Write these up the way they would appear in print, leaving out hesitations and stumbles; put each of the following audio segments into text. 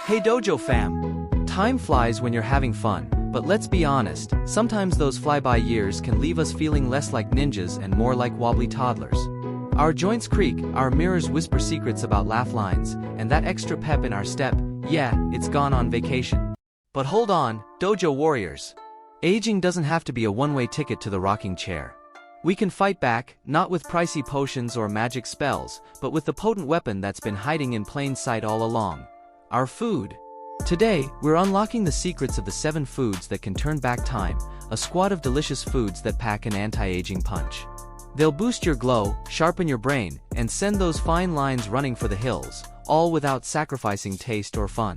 Hey Dojo fam! Time flies when you're having fun, but let's be honest, sometimes those flyby years can leave us feeling less like ninjas and more like wobbly toddlers. Our joints creak, our mirrors whisper secrets about laugh lines, and that extra pep in our step, yeah, it's gone on vacation. But hold on, Dojo warriors. Aging doesn't have to be a one-way ticket to the rocking chair. We can fight back, not with pricey potions or magic spells, but with the potent weapon that's been hiding in plain sight all along. Our food. Today, we're unlocking the secrets of the 7 foods that can turn back time, a squad of delicious foods that pack an anti-aging punch. They'll boost your glow, sharpen your brain, and send those fine lines running for the hills, all without sacrificing taste or fun.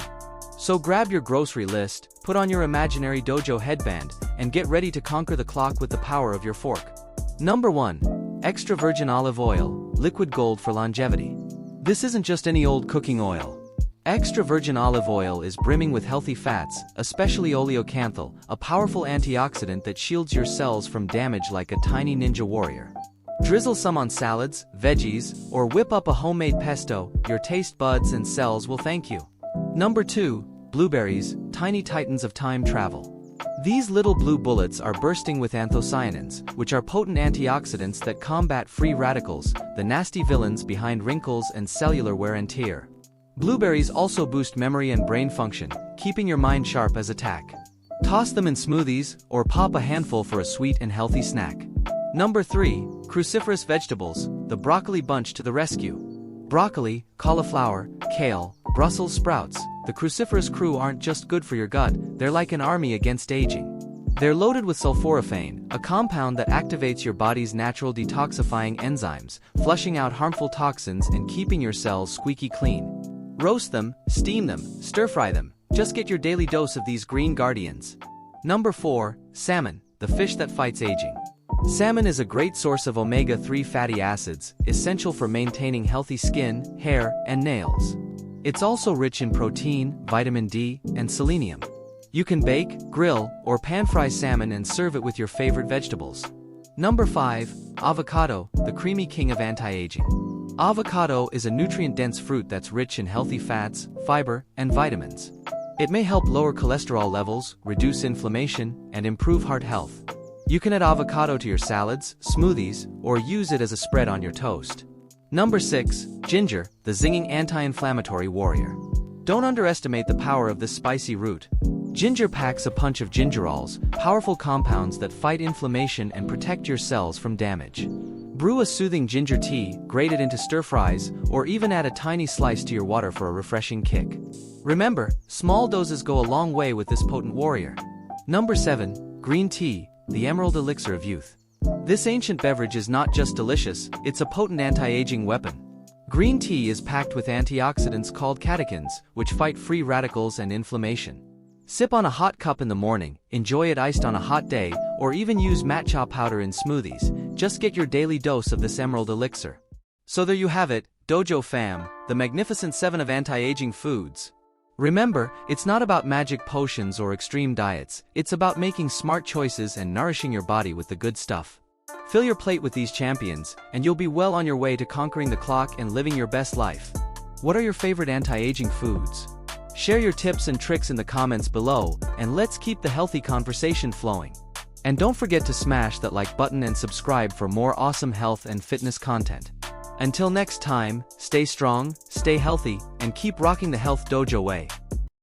So grab your grocery list, put on your imaginary dojo headband, and get ready to conquer the clock with the power of your fork. Number 1. Extra virgin olive oil, liquid gold for longevity. This isn't just any old cooking oil. Extra virgin olive oil is brimming with healthy fats, especially oleocanthal, a powerful antioxidant that shields your cells from damage like a tiny ninja warrior. Drizzle some on salads, veggies, or whip up a homemade pesto, your taste buds and cells will thank you. Number 2. Blueberries, tiny titans of time travel. These little blue bullets are bursting with anthocyanins, which are potent antioxidants that combat free radicals, the nasty villains behind wrinkles and cellular wear and tear. Blueberries also boost memory and brain function, keeping your mind sharp as attack. Toss them in smoothies, or pop a handful for a sweet and healthy snack. Number 3. Cruciferous vegetables, the broccoli bunch to the rescue. Broccoli, cauliflower, kale, Brussels sprouts, the cruciferous crew aren't just good for your gut, they're like an army against aging. They're loaded with sulforaphane, a compound that activates your body's natural detoxifying enzymes, flushing out harmful toxins and keeping your cells squeaky clean. Roast them, steam them, stir-fry them, just get your daily dose of these green guardians. Number 4. Salmon, the fish that fights aging. Salmon is a great source of omega-3 fatty acids, essential for maintaining healthy skin, hair, and nails. It's also rich in protein, vitamin D, and selenium. You can bake, grill, or pan-fry salmon and serve it with your favorite vegetables. Number 5. Avocado, the creamy king of anti-aging. Avocado is a nutrient-dense fruit that's rich in healthy fats, fiber, and vitamins. It may help lower cholesterol levels, reduce inflammation, and improve heart health. You can add avocado to your salads, smoothies, or use it as a spread on your toast. Number 6. Ginger, the zinging anti-inflammatory warrior. Don't underestimate the power of this spicy root. Ginger packs a punch of gingerols, powerful compounds that fight inflammation and protect your cells from damage. Brew a soothing ginger tea, grate it into stir-fries, or even add a tiny slice to your water for a refreshing kick. Remember, small doses go a long way with this potent warrior. Number 7. Green tea, the emerald elixir of youth. This ancient beverage is not just delicious, it's a potent anti-aging weapon. Green tea is packed with antioxidants called catechins, which fight free radicals and inflammation. Sip on a hot cup in the morning, enjoy it iced on a hot day, or even use matcha powder in smoothies. Just get your daily dose of this emerald elixir. So there you have it, Dojo fam, the magnificent 7 of anti-aging foods. Remember, it's not about magic potions or extreme diets, it's about making smart choices and nourishing your body with the good stuff. Fill your plate with these champions, and you'll be well on your way to conquering the clock and living your best life. What are your favorite anti-aging foods? Share your tips and tricks in the comments below, and let's keep the healthy conversation flowing. And don't forget to smash that like button and subscribe for more awesome health and fitness content. Until next time, stay strong, stay healthy, and keep rocking the Health Dojo way.